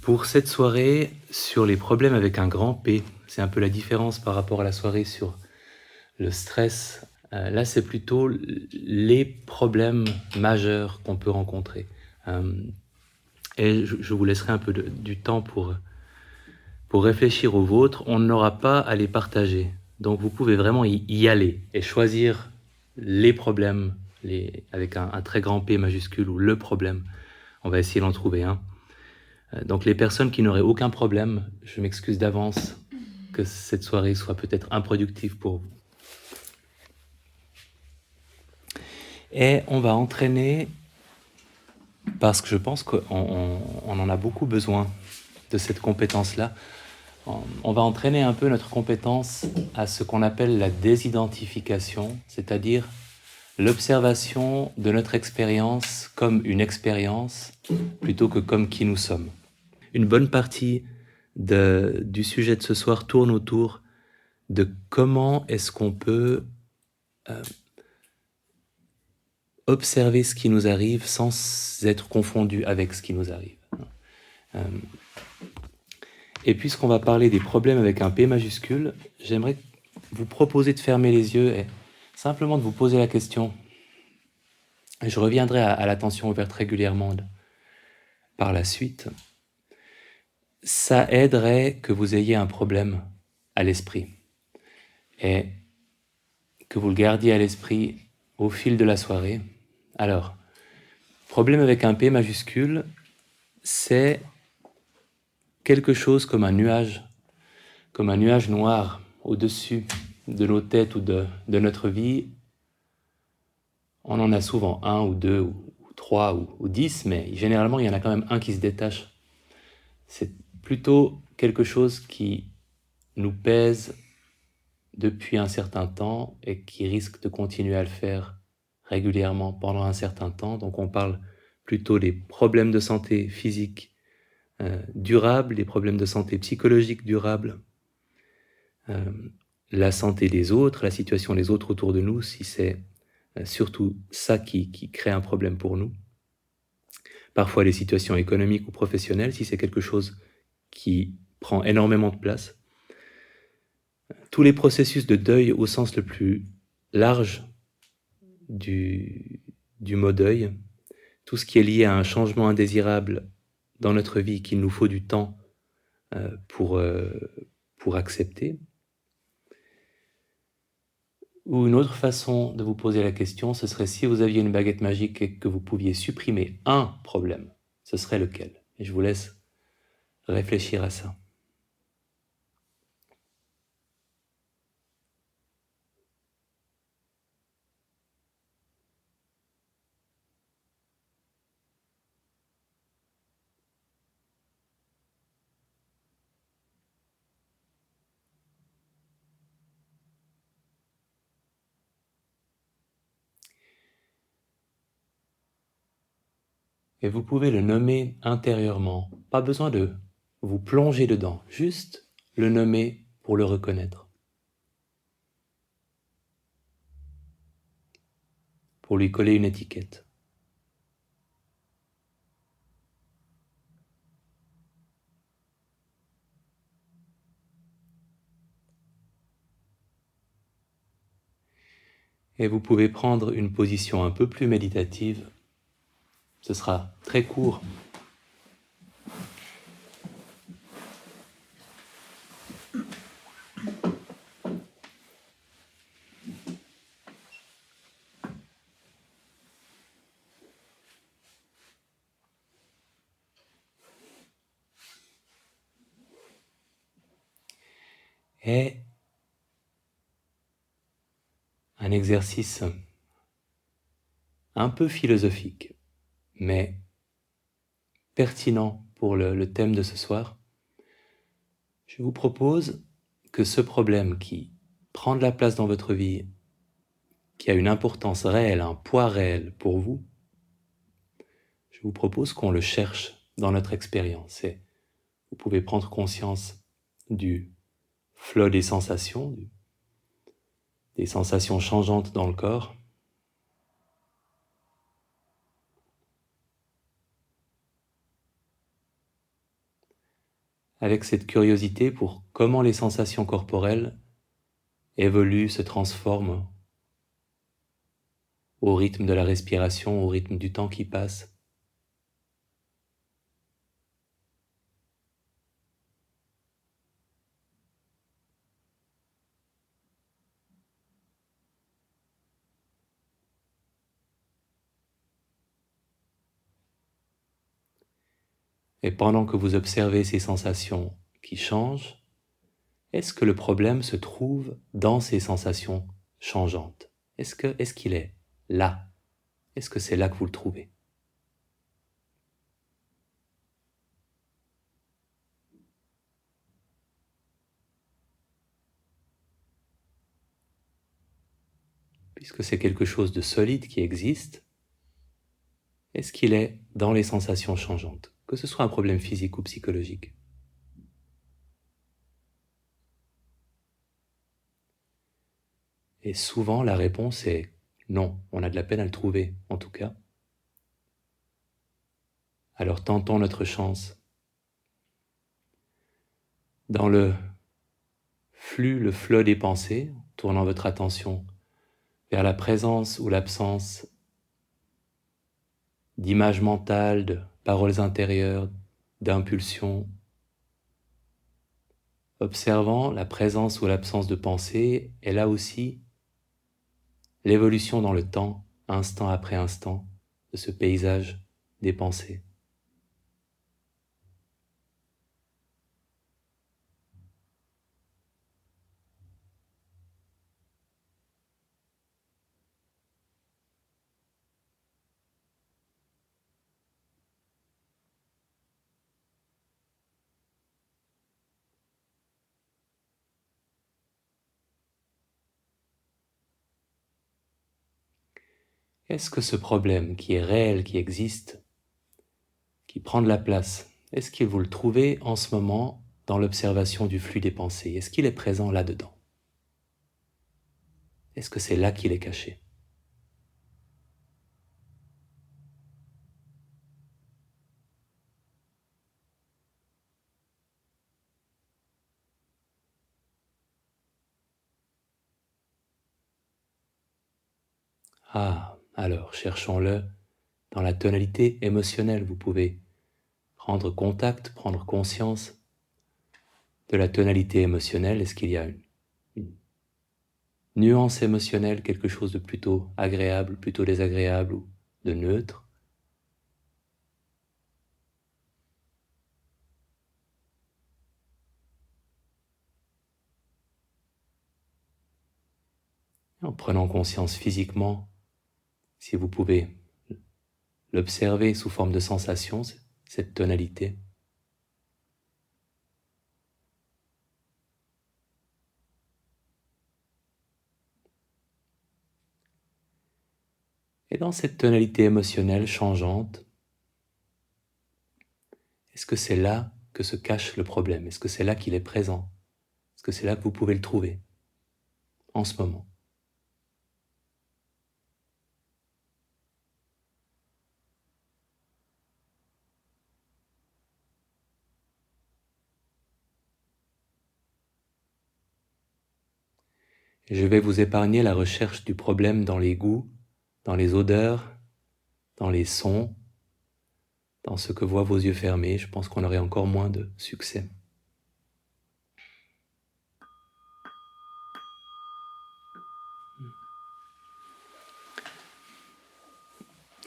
Pour cette soirée sur les problèmes avec un grand P, c'est un peu la différence par rapport à la soirée sur le stress. Là, c'est plutôt les problèmes majeurs qu'on peut rencontrer. Et je vous laisserai un peu du temps pour réfléchir aux vôtres. On n'aura pas à les partager. Donc vous pouvez vraiment y aller et choisir les problèmes avec un très grand P majuscule ou le problème. On va essayer d'en trouver un. Donc les personnes qui n'auraient aucun problème, je m'excuse d'avance que cette soirée soit peut-être improductive pour vous. Et on va entraîner, parce que je pense qu'on en a beaucoup besoin de cette compétence-là, on va entraîner un peu notre compétence à ce qu'on appelle la désidentification, c'est-à-dire l'observation de notre expérience comme une expérience plutôt que comme qui nous sommes. Une bonne partie du sujet de ce soir tourne autour de comment est-ce qu'on peut observer ce qui nous arrive sans être confondu avec ce qui nous arrive. Et puisqu'on va parler des problèmes avec un P majuscule, j'aimerais vous proposer de fermer les yeux et simplement de vous poser la question. Je reviendrai à l'attention ouverte régulièrement par la suite. Ça aiderait que vous ayez un problème à l'esprit et que vous le gardiez à l'esprit au fil de la soirée. Alors, problème avec un P majuscule, c'est quelque chose comme un nuage noir au-dessus de nos têtes ou de notre vie. On en a souvent un ou deux ou trois ou 10, mais généralement il y en a quand même un qui se détache. C'est plutôt quelque chose qui nous pèse depuis un certain temps et qui risque de continuer à le faire régulièrement pendant un certain temps. Donc on parle plutôt des problèmes de santé physique durables, des problèmes de santé psychologique durables, la santé des autres, la situation des autres autour de nous, si c'est surtout ça qui crée un problème pour nous. Parfois les situations économiques ou professionnelles, si c'est quelque chose qui prend énormément de place. Tous les processus de deuil au sens le plus large du mot deuil, tout ce qui est lié à un changement indésirable dans notre vie qu'il nous faut du temps pour accepter. Ou une autre façon de vous poser la question, ce serait si vous aviez une baguette magique et que vous pouviez supprimer un problème, ce serait lequel? Et je vous laisse réfléchir à ça. Et vous pouvez le nommer intérieurement, pas besoin de vous plonger dedans, juste le nommer pour le reconnaître, pour lui coller une étiquette. Et vous pouvez prendre une position un peu plus méditative, ce sera très court. Et un exercice un peu philosophique, mais pertinent pour le thème de ce soir. Je vous propose que ce problème qui prend de la place dans votre vie, qui a une importance réelle, un poids réel pour vous, je vous propose qu'on le cherche dans notre expérience. Et vous pouvez prendre conscience du flot des sensations changeantes dans le corps. avec cette curiosité pour comment les sensations corporelles évoluent, se transforment au rythme de la respiration, au rythme du temps qui passe. Et pendant que vous observez ces sensations qui changent, est-ce que le problème se trouve dans ces sensations changeantes? Est-ce qu'il est là? Est-ce que c'est là que vous le trouvez? Puisque c'est quelque chose de solide qui existe, est-ce qu'il est dans les sensations changeantes? Que ce soit un problème physique ou psychologique. Et souvent, la réponse est non, on a de la peine à le trouver, en tout cas. Alors tentons notre chance. Dans le flot des pensées, tournant votre attention vers la présence ou l'absence d'images mentales, de paroles intérieures, d'impulsions, observant la présence ou l'absence de pensée, et là aussi l'évolution dans le temps, instant après instant, de ce paysage des pensées. Est-ce que ce problème qui est réel, qui existe, qui prend de la place, est-ce que vous le trouvez en ce moment dans l'observation du flux des pensées? Est-ce qu'il est présent là-dedans? Est-ce que c'est là qu'il est caché? Ah, alors cherchons-le dans la tonalité émotionnelle. Vous pouvez prendre contact, prendre conscience de la tonalité émotionnelle. Est-ce qu'il y a une nuance émotionnelle, quelque chose de plutôt agréable, plutôt désagréable ou de neutre? En prenant conscience physiquement, si vous pouvez l'observer sous forme de sensation, cette tonalité. Et dans cette tonalité émotionnelle changeante, est-ce que c'est là que se cache le problème? Est-ce que c'est là qu'il est présent? Est-ce que c'est là que vous pouvez le trouver en ce moment? Et je vais vous épargner la recherche du problème dans les goûts, dans les odeurs, dans les sons, dans ce que voient vos yeux fermés. Je pense qu'on aurait encore moins de succès.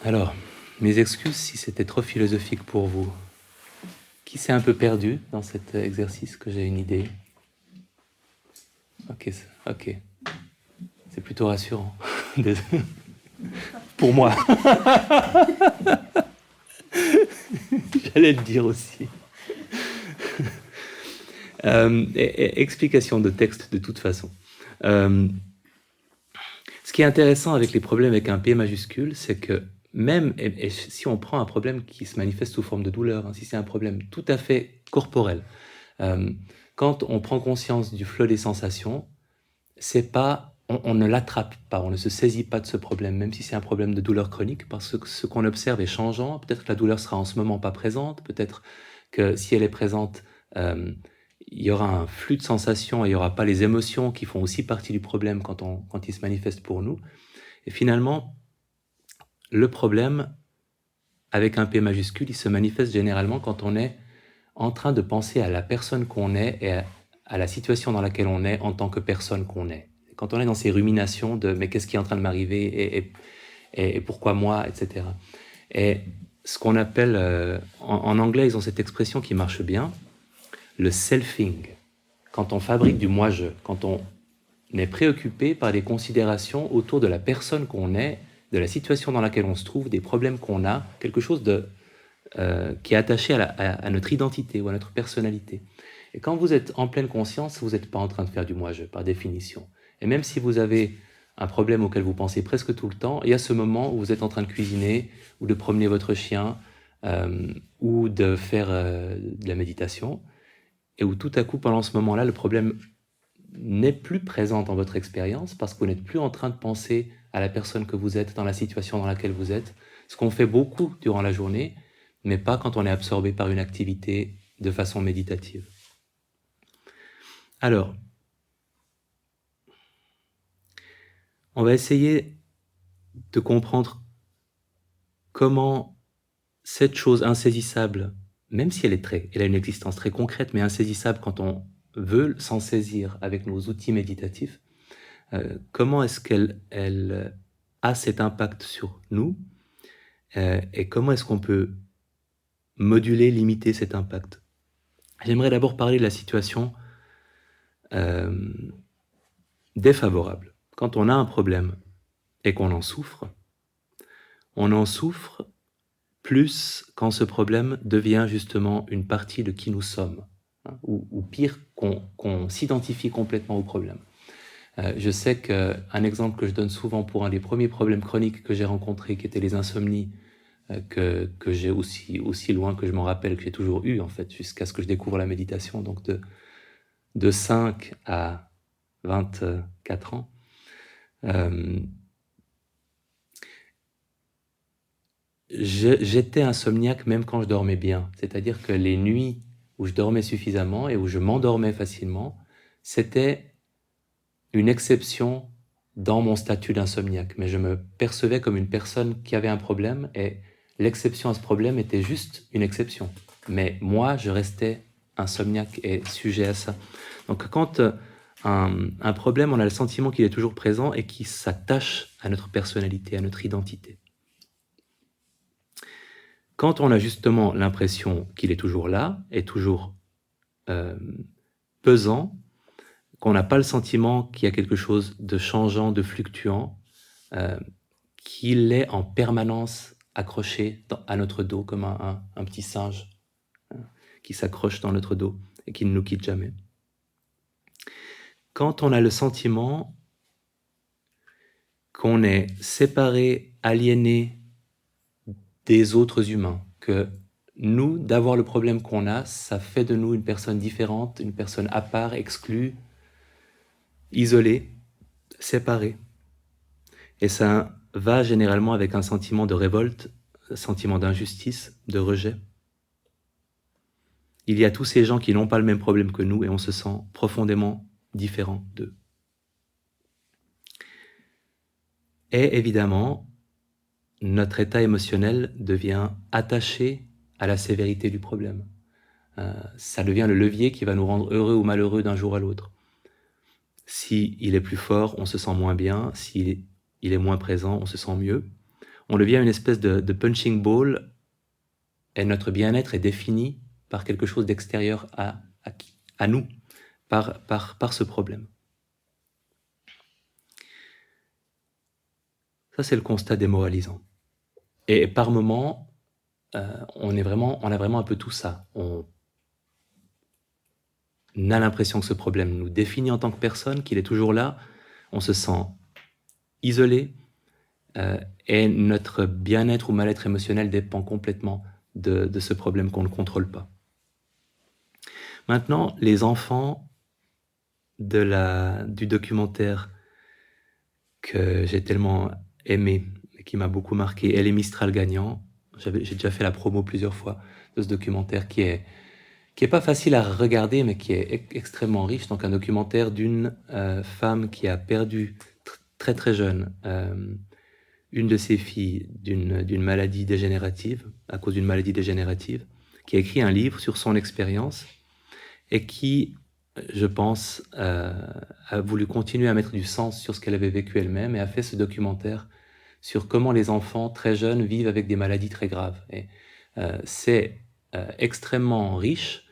Alors, mes excuses si c'était trop philosophique pour vous. Qui s'est un peu perdu dans cet exercice, que j'ai une idée? Ok. C'est plutôt rassurant. Pour moi. J'allais le dire aussi. Explication de texte de toute façon. Ce qui est intéressant avec les problèmes avec un P majuscule, c'est que même et si on prend un problème qui se manifeste sous forme de douleur, si c'est un problème tout à fait corporel, quand on prend conscience du flot des sensations, c'est pas, on ne l'attrape pas, on ne se saisit pas de ce problème, même si c'est un problème de douleur chronique, parce que ce qu'on observe est changeant. Peut-être que la douleur sera en ce moment pas présente, peut-être que si elle est présente, il y aura un flux de sensations et il n'y aura pas les émotions qui font aussi partie du problème quand il se manifeste pour nous. Et finalement, le problème, avec un P majuscule, il se manifeste généralement quand on est en train de penser à la personne qu'on est et à la situation dans laquelle on est en tant que personne qu'on est. Quand on est dans ces ruminations de « mais qu'est-ce qui est en train de m'arriver et pourquoi moi ?» etc. Et ce qu'on appelle, en anglais, ils ont cette expression qui marche bien, le selfing. Quand on fabrique du moi-je, quand on est préoccupé par des considérations autour de la personne qu'on est, de la situation dans laquelle on se trouve, des problèmes qu'on a, quelque chose qui est attaché à notre identité ou à notre personnalité. Et quand vous êtes en pleine conscience, vous n'êtes pas en train de faire du moi-je, par définition. Et même si vous avez un problème auquel vous pensez presque tout le temps, il y a ce moment où vous êtes en train de cuisiner, ou de promener votre chien, ou de faire de la méditation, et où tout à coup, pendant ce moment-là, le problème n'est plus présent dans votre expérience, parce que vous n'êtes plus en train de penser à la personne que vous êtes, dans la situation dans laquelle vous êtes, ce qu'on fait beaucoup durant la journée, mais pas quand on est absorbé par une activité de façon méditative. Alors, on va essayer de comprendre comment cette chose insaisissable, même si elle a une existence très concrète, mais insaisissable quand on veut s'en saisir avec nos outils méditatifs, comment est-ce qu'elle a cet impact sur nous, et comment est-ce qu'on peut moduler, limiter cet impact. J'aimerais d'abord parler de la situation défavorable. Quand on a un problème et qu'on en souffre, on en souffre plus quand ce problème devient justement une partie de qui nous sommes, hein, ou pire, qu'on s'identifie complètement au problème. Je sais qu'un exemple que je donne souvent pour un des premiers problèmes chroniques que j'ai rencontrés, qui étaient les insomnies, que j'ai aussi loin que je m'en rappelle, que j'ai toujours eu en fait, jusqu'à ce que je découvre la méditation, donc de 5 à 24 ans. J'étais insomniaque même quand je dormais bien, c'est-à-dire que les nuits où je dormais suffisamment et où je m'endormais facilement, c'était une exception dans mon statut d'insomniaque, mais je me percevais comme une personne qui avait un problème et l'exception à ce problème était juste une exception. Mais moi, je restais insomniaque et sujet à ça. Donc quand un problème, on a le sentiment qu'il est toujours présent et qui s'attache à notre personnalité, à notre identité. Quand on a justement l'impression qu'il est toujours là, et toujours pesant, qu'on n'a pas le sentiment qu'il y a quelque chose de changeant, de fluctuant, qu'il est en permanence accroché à notre dos comme un petit singe, hein, qui s'accroche dans notre dos et qui ne nous quitte jamais. Quand on a le sentiment qu'on est séparé, aliéné des autres humains, que nous, d'avoir le problème qu'on a, ça fait de nous une personne différente, une personne à part, exclue, isolée, séparée. Et ça va généralement avec un sentiment de révolte, un sentiment d'injustice, de rejet. Il y a tous ces gens qui n'ont pas le même problème que nous et on se sent profondément différent d'eux. Et évidemment, notre état émotionnel devient attaché à la sévérité du problème. Ça devient le levier qui va nous rendre heureux ou malheureux d'un jour à l'autre. S'il est plus fort, on se sent moins bien. S'il est moins présent, on se sent mieux. On devient une espèce de punching ball et notre bien-être est défini par quelque chose d'extérieur à nous, par ce problème. Ça, c'est le constat démoralisant. Et par moments, on a vraiment un peu tout ça. On a l'impression que ce problème nous définit en tant que personne, qu'il est toujours là. On se sent isolé, et notre bien-être ou mal-être émotionnel dépend complètement de ce problème qu'on ne contrôle pas. Maintenant, les enfants du documentaire que j'ai tellement aimé et qui m'a beaucoup marqué, Elle est Mistral gagnant. J'ai déjà fait la promo plusieurs fois de ce documentaire qui est qui n'est pas facile à regarder, mais qui est extrêmement riche. Donc un documentaire d'une femme qui a perdu très très jeune une de ses filles d'une maladie dégénérative, à cause d'une maladie dégénérative, qui a écrit un livre sur son expérience et qui, je pense, a voulu continuer à mettre du sens sur ce qu'elle avait vécu elle-même et a fait ce documentaire sur comment les enfants très jeunes vivent avec des maladies très graves. Et c'est extrêmement riche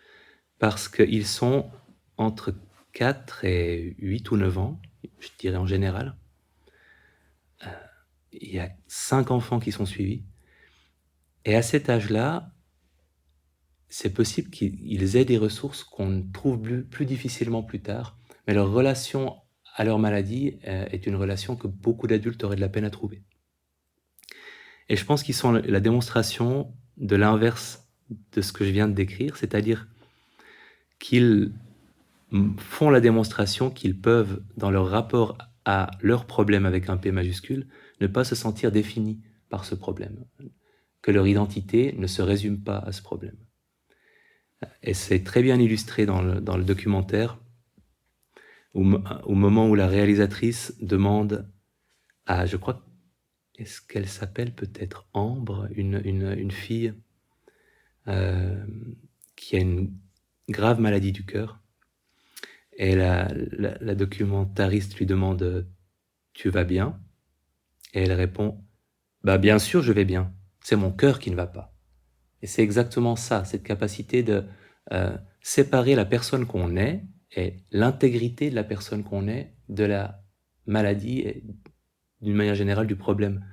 parce qu'ils sont entre 4 et 8 ou 9 ans, je dirais en général. Il y a 5 enfants qui sont suivis. Et à cet âge-là, c'est possible qu'ils aient des ressources qu'on trouve plus difficilement plus tard, mais leur relation à leur maladie est une relation que beaucoup d'adultes auraient de la peine à trouver. Et je pense qu'ils sont la démonstration de l'inverse de ce que je viens de décrire, c'est-à-dire qu'ils font la démonstration qu'ils peuvent, dans leur rapport à leur problème avec un P majuscule, ne pas se sentir définis par ce problème, que leur identité ne se résume pas à ce problème. Et c'est très bien illustré dans le documentaire, au moment où la réalisatrice demande à, je crois, est-ce qu'elle s'appelle peut-être Ambre, une fille qui a une grave maladie du cœur, et la documentariste lui demande « Tu vas bien ?» Et elle répond « Bah bien sûr je vais bien, c'est mon cœur qui ne va pas. » Et c'est exactement ça, cette capacité de séparer la personne qu'on est et l'intégrité de la personne qu'on est de la maladie et d'une manière générale du problème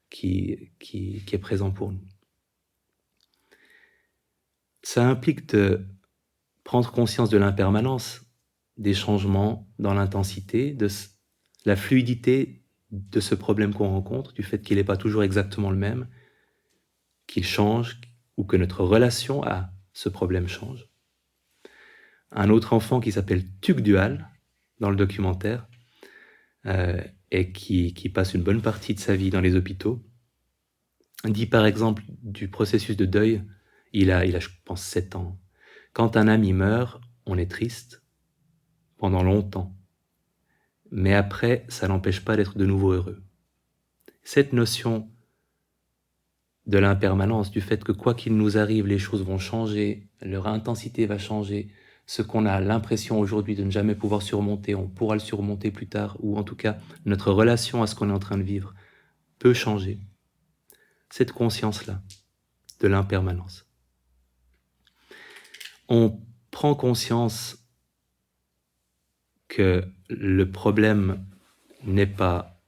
qui est présent pour nous. Ça implique de prendre conscience de l'impermanence, des changements dans l'intensité, de la fluidité de ce problème qu'on rencontre, du fait qu'il n'est pas toujours exactement le même, qu'il change ou que notre relation à ce problème change. Un autre enfant qui s'appelle Tugdual, dans le documentaire, et qui passe une bonne partie de sa vie dans les hôpitaux, dit par exemple du processus de deuil, il a je pense 7 ans. Quand un ami meurt, on est triste pendant longtemps, mais après, ça n'empêche pas d'être de nouveau heureux. Cette notion de l'impermanence, du fait que quoi qu'il nous arrive, les choses vont changer, leur intensité va changer, ce qu'on a l'impression aujourd'hui de ne jamais pouvoir surmonter, on pourra le surmonter plus tard, ou en tout cas, notre relation à ce qu'on est en train de vivre peut changer. Cette conscience-là, de l'impermanence. On prend conscience que le problème n'est pas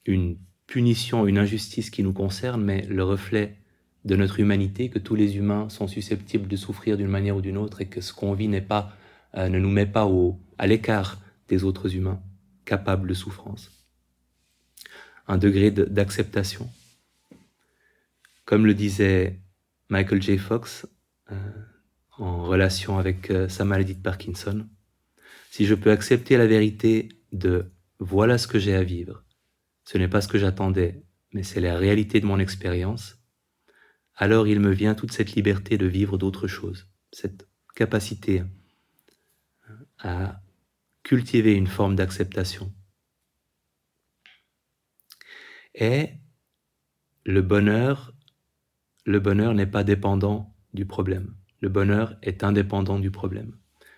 une punition, une injustice qui nous concerne, mais le reflet de notre humanité, que tous les humains sont susceptibles de souffrir d'une manière ou d'une autre et que ce qu'on vit ne nous met pas à l'écart des autres humains capables de souffrance. Un degré d'acceptation. Comme le disait Michael J. Fox en relation avec sa maladie de Parkinson, si je peux accepter la vérité de « voilà ce que j'ai à vivre », ce n'est pas ce que j'attendais, mais c'est la réalité de mon expérience, alors il me vient toute cette liberté de vivre d'autres choses, cette capacité à cultiver une forme d'acceptation. Et le bonheur n'est pas dépendant du problème. Le bonheur est indépendant du problème.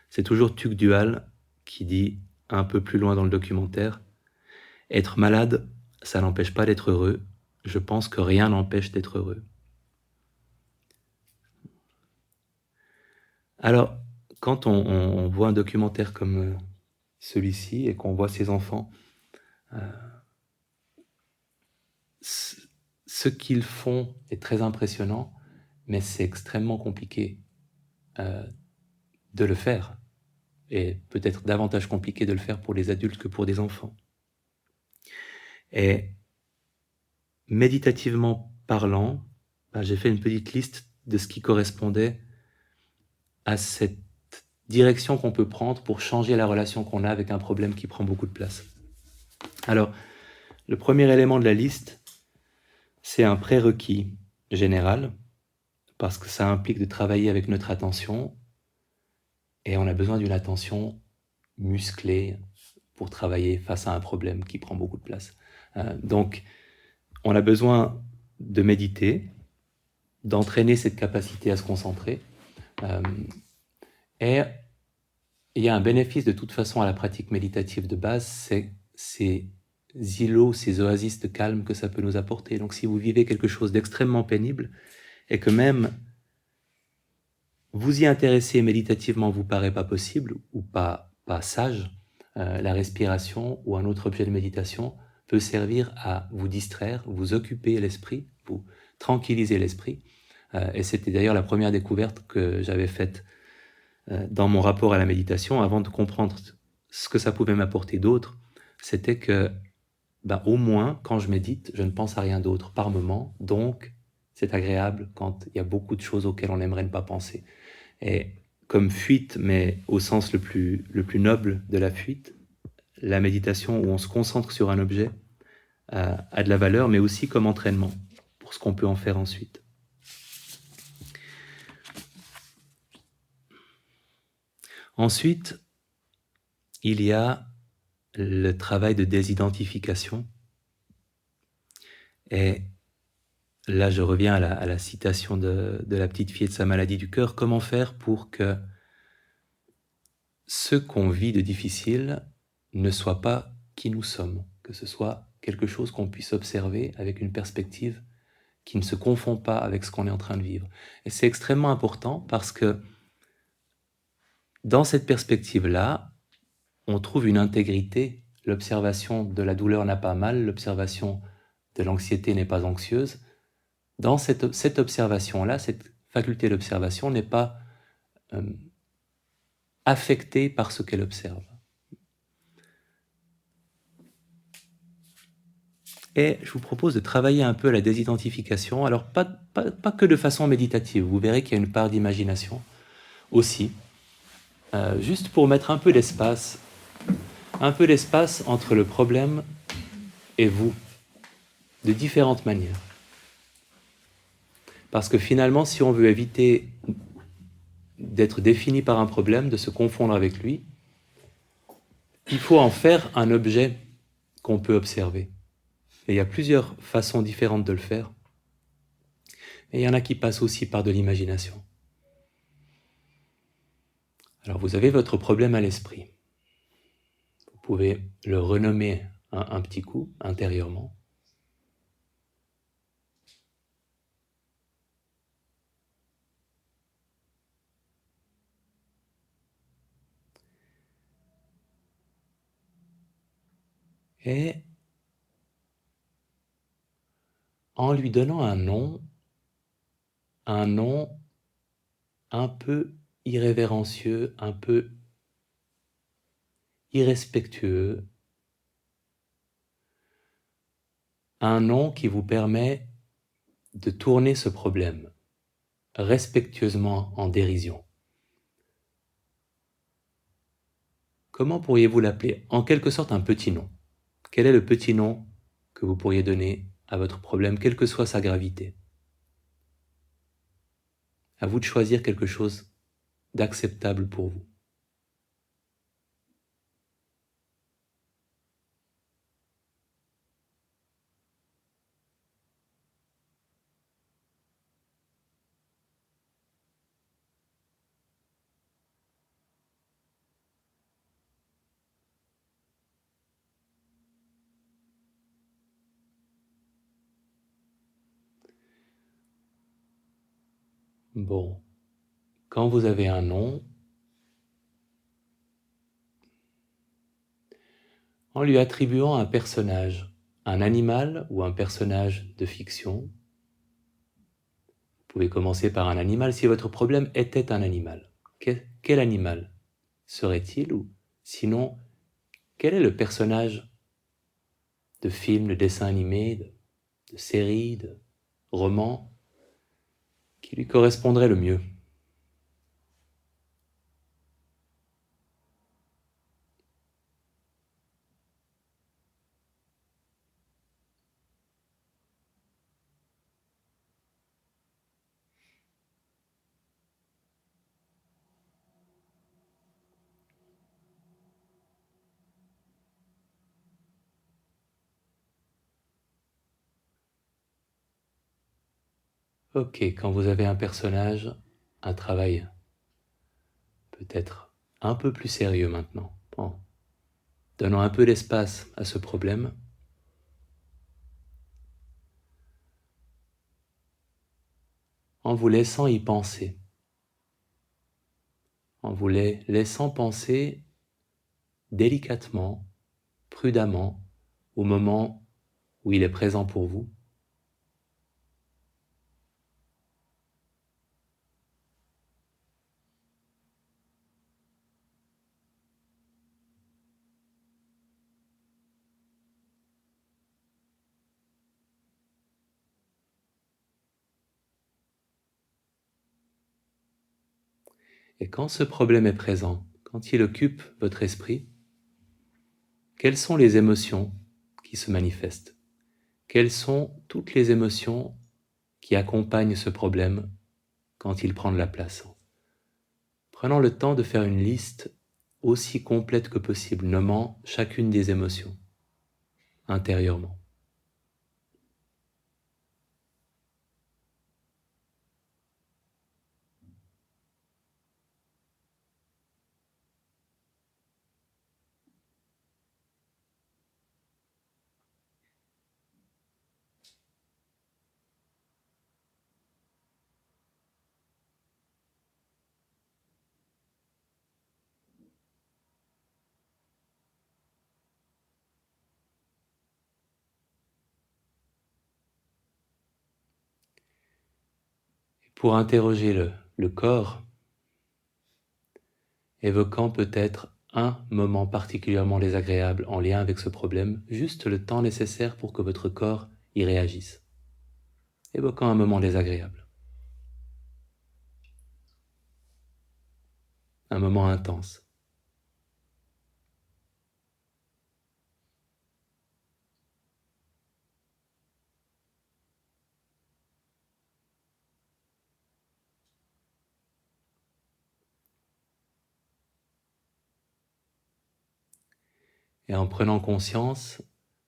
C'est toujours Tugdual qui dit, un peu plus loin dans le documentaire, « Être malade, ça n'empêche pas d'être heureux. Je pense que rien n'empêche d'être heureux. » Alors, quand on voit un documentaire comme celui-ci et qu'on voit ces enfants, ce qu'ils font est très impressionnant, mais c'est extrêmement compliqué de le faire, et peut-être davantage compliqué de le faire pour les adultes que pour des enfants. Et méditativement parlant, j'ai fait une petite liste de ce qui correspondait à cette direction qu'on peut prendre pour changer la relation qu'on a avec un problème qui prend beaucoup de place. Alors, le premier élément de la liste, c'est un prérequis général, parce que ça implique de travailler avec notre attention, et on a besoin d'une attention musclée pour travailler face à un problème qui prend beaucoup de place. Donc, on a besoin de méditer, d'entraîner cette capacité à se concentrer, et il y a un bénéfice de toute façon à la pratique méditative de base, c'est ces îlots, ces oasis de calme que ça peut nous apporter. Donc si vous vivez quelque chose d'extrêmement pénible, et que même vous y intéresser méditativement vous paraît pas possible, ou pas sage, la respiration ou un autre objet de méditation peut servir à vous distraire, vous occuper l'esprit, vous tranquilliser l'esprit. Et c'était d'ailleurs la première découverte que j'avais faite dans mon rapport à la méditation, avant de comprendre ce que ça pouvait m'apporter d'autre, c'était que, au moins, quand je médite, je ne pense à rien d'autre par moment, donc c'est agréable quand il y a beaucoup de choses auxquelles on aimerait ne pas penser. Et comme fuite, mais au sens le plus noble de la fuite, la méditation où on se concentre sur un objet a de la valeur, mais aussi comme entraînement pour ce qu'on peut en faire ensuite. Ensuite, il y a le travail de désidentification. Et là, je reviens à la citation de la petite fille et de sa maladie du cœur. Comment faire pour que ce qu'on vit de difficile ne soit pas qui nous sommes, que ce soit quelque chose qu'on puisse observer avec une perspective qui ne se confond pas avec ce qu'on est en train de vivre. Et c'est extrêmement important parce que dans cette perspective-là, on trouve une intégrité. L'observation de la douleur n'a pas mal, l'observation de l'anxiété n'est pas anxieuse. Dans cette observation-là, cette faculté d'observation n'est pas affectée par ce qu'elle observe. Et je vous propose de travailler un peu à la désidentification, alors pas que de façon méditative, vous verrez qu'il y a une part d'imagination aussi, juste pour mettre un peu d'espace entre le problème et vous, de différentes manières. Parce que finalement, si on veut éviter d'être défini par un problème, de se confondre avec lui, il faut en faire un objet qu'on peut observer. Et il y a plusieurs façons différentes de le faire. Et il y en a qui passent aussi par de l'imagination. Alors vous avez votre problème à l'esprit. Vous pouvez le renommer un petit coup intérieurement. Et en lui donnant un nom un peu irrévérencieux, un peu irrespectueux, un nom qui vous permet de tourner ce problème respectueusement en dérision. Comment pourriez-vous l'appeler? En quelque sorte un petit nom. Quel est le petit nom que vous pourriez donner à votre problème, quelle que soit sa gravité? À vous de choisir quelque chose d'acceptable pour vous. Bon, quand vous avez un nom, en lui attribuant un personnage, un animal ou un personnage de fiction. Vous pouvez commencer par un animal si votre problème était un animal. Quel animal serait-il? Ou sinon, quel est le personnage de film, de dessin animé, de série, de roman qui lui correspondrait le mieux? Ok, quand vous avez un personnage, un travail peut-être un peu plus sérieux maintenant, en donnant un peu d'espace à ce problème, en vous laissant y penser, en vous laissant penser délicatement, prudemment, au moment où il est présent pour vous. Et quand ce problème est présent, quand il occupe votre esprit, quelles sont les émotions qui se manifestent? Quelles sont toutes les émotions qui accompagnent ce problème quand il prend de la place? Prenons le temps de faire une liste aussi complète que possible, nommant chacune des émotions intérieurement. Pour interroger le corps, évoquant peut-être un moment particulièrement désagréable en lien avec ce problème, juste le temps nécessaire pour que votre corps y réagisse. Évoquant un moment désagréable, un moment intense. Et en prenant conscience,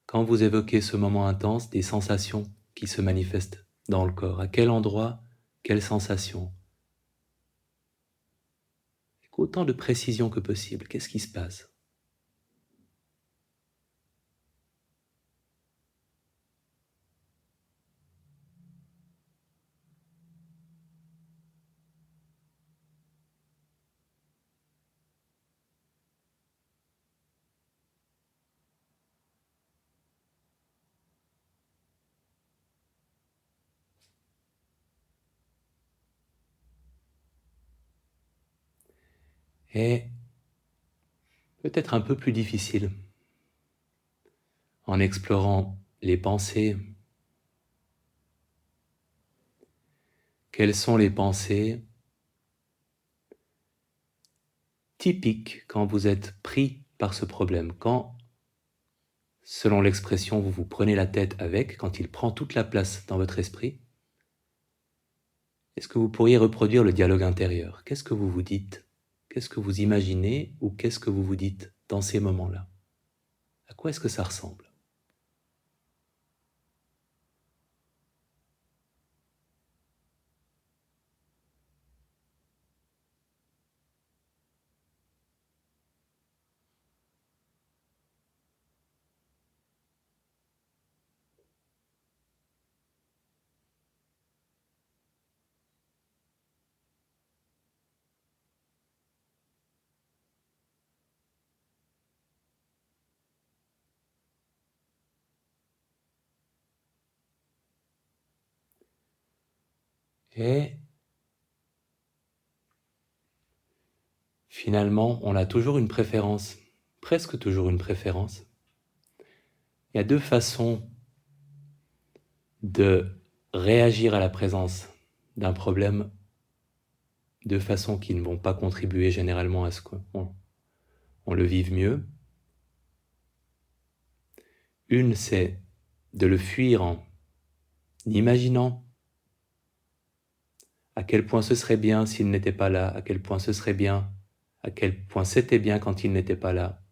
quand vous évoquez ce moment intense, des sensations qui se manifestent dans le corps. À quel endroit, quelles sensations? Avec autant de précision que possible, qu'est-ce qui se passe? Et peut-être un peu plus difficile, en explorant les pensées. Quelles sont les pensées typiques quand vous êtes pris par ce problème? Quand, selon l'expression, vous vous prenez la tête avec, quand il prend toute la place dans votre esprit, est-ce que vous pourriez reproduire le dialogue intérieur? Qu'est-ce que vous vous dites? Qu'est-ce que vous imaginez ou qu'est-ce que vous vous dites dans ces moments-là? À quoi est-ce que ça ressemble? Et finalement, on a toujours une préférence, presque toujours une préférence. Il y a deux façons de réagir à la présence d'un problème, deux façons qui ne vont pas contribuer généralement à ce qu'on le vive mieux. Une, c'est de le fuir en imaginant à quel point ce serait bien s'il n'était pas là, à quel point ce serait bien, à quel point c'était bien quand il n'était pas là.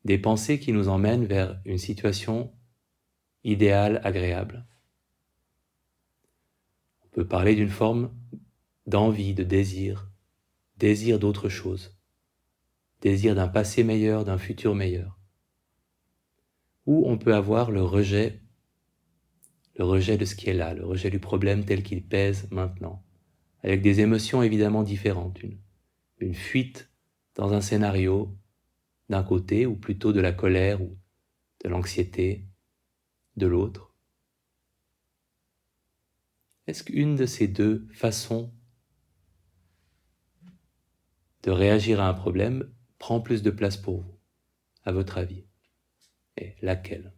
Des pensées qui nous emmènent vers une situation idéale, agréable. On On peut parler d'une forme d'envie, de désir d'autre chose, désir d'un passé meilleur, d'un futur meilleur. Ou on peut avoir le rejet de ce qui est là, le rejet du problème tel qu'il pèse maintenant, avec des émotions évidemment différentes, une fuite dans un scénario d'un côté, ou plutôt de la colère ou de l'anxiété de l'autre. Est-ce qu'une de ces deux façons de réagir à un problème prend plus de place pour vous, à votre avis? Et laquelle?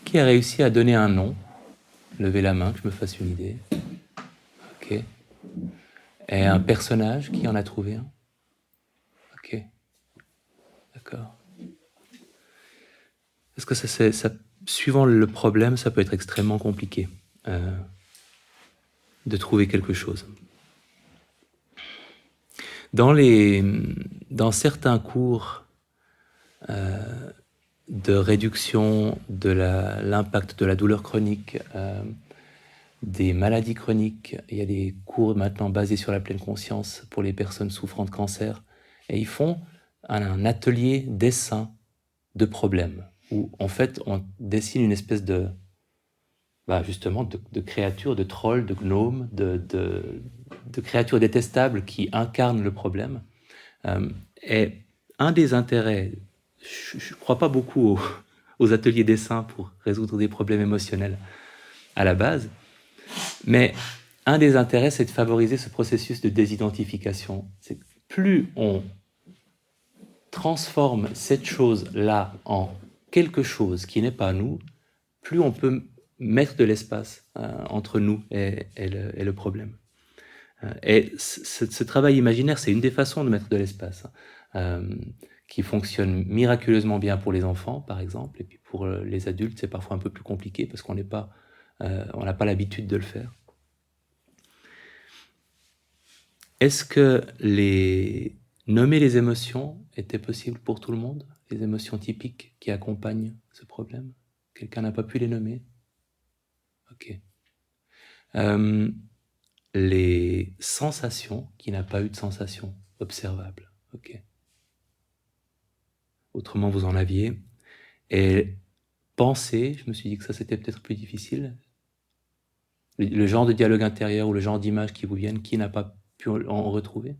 Qui a réussi à donner un nom? Levez la main, que je me fasse une idée. Ok. Et un personnage, qui en a trouvé un? Ok. D'accord. Parce que ça, suivant le problème, ça peut être extrêmement compliqué de trouver quelque chose. Dans certains cours de réduction de l'impact de la douleur chronique, des maladies chroniques, il y a des cours maintenant basés sur la pleine conscience pour les personnes souffrant de cancer, et ils font un atelier dessin de problèmes, où en fait on dessine une espèce de, justement, de créatures, de trolls, de gnomes, de créatures détestables qui incarnent le problème. Et un des intérêts, je ne crois pas beaucoup aux ateliers dessin pour résoudre des problèmes émotionnels à la base, mais un des intérêts, c'est de favoriser ce processus de désidentification. C'est que plus on transforme cette chose-là en quelque chose qui n'est pas nous, plus on peut mettre de l'espace entre nous et le problème. Et ce travail imaginaire, c'est une des façons de mettre de l'espace, qui fonctionne miraculeusement bien pour les enfants, par exemple, et puis pour les adultes, c'est parfois un peu plus compliqué parce qu'on n'a pas l'habitude de le faire. Est-ce que nommer les émotions était possible pour tout le monde? Les émotions typiques qui accompagnent ce problème? Quelqu'un n'a pas pu les nommer? Ok. Les sensations, qui n'a pas eu de sensations observables. Ok. Autrement, vous en aviez. Et penser, je me suis dit que ça c'était peut-être plus difficile. Le genre de dialogue intérieur ou le genre d'image qui vous viennent, qui n'a pas pu en retrouver?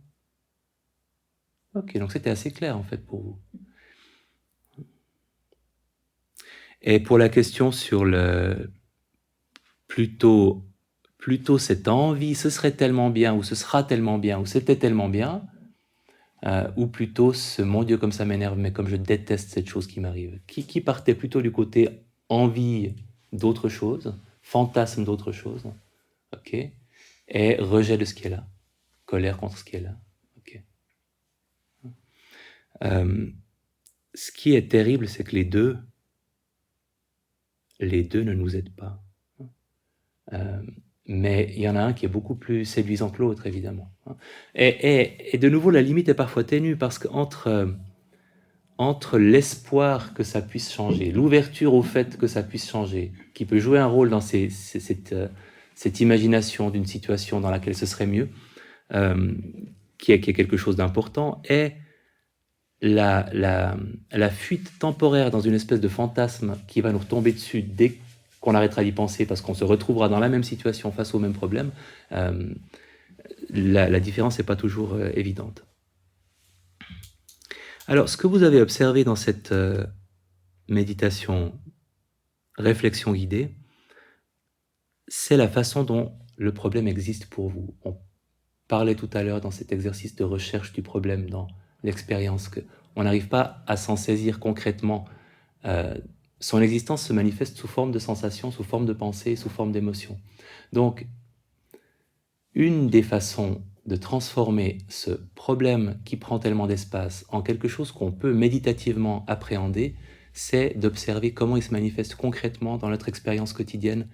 Ok, donc c'était assez clair en fait pour vous. Et pour la question sur plutôt cette envie, ce serait tellement bien, ou ce sera tellement bien, ou c'était tellement bien, ou plutôt ce mon Dieu comme ça m'énerve, mais comme je déteste cette chose qui m'arrive. Qui partait plutôt du côté envie d'autre chose, fantasme d'autre chose, ok, et rejet de ce qui est là, colère contre ce qui est là, ok. Ce qui est terrible, c'est que les deux ne nous aident pas. Mais il y en a un qui est beaucoup plus séduisant que l'autre, évidemment. Et de nouveau, la limite est parfois ténue, parce qu'entre l'espoir que ça puisse changer, l'ouverture au fait que ça puisse changer, qui peut jouer un rôle dans cette imagination d'une situation dans laquelle ce serait mieux, qui est quelque chose d'important, et la fuite temporaire dans une espèce de fantasme qui va nous retomber dessus dès qu'on arrêtera d'y penser, parce qu'on se retrouvera dans la même situation face au même problème, la différence n'est pas toujours évidente. Alors, ce que vous avez observé dans cette méditation, réflexion guidée, c'est la façon dont le problème existe pour vous. On parlait tout à l'heure dans cet exercice de recherche du problème, dans l'expérience, qu'on n'arrive pas à s'en saisir concrètement. Son existence se manifeste sous forme de sensations, sous forme de pensées, sous forme d'émotions. Donc, une des façons de transformer ce problème qui prend tellement d'espace en quelque chose qu'on peut méditativement appréhender, c'est d'observer comment il se manifeste concrètement dans notre expérience quotidienne,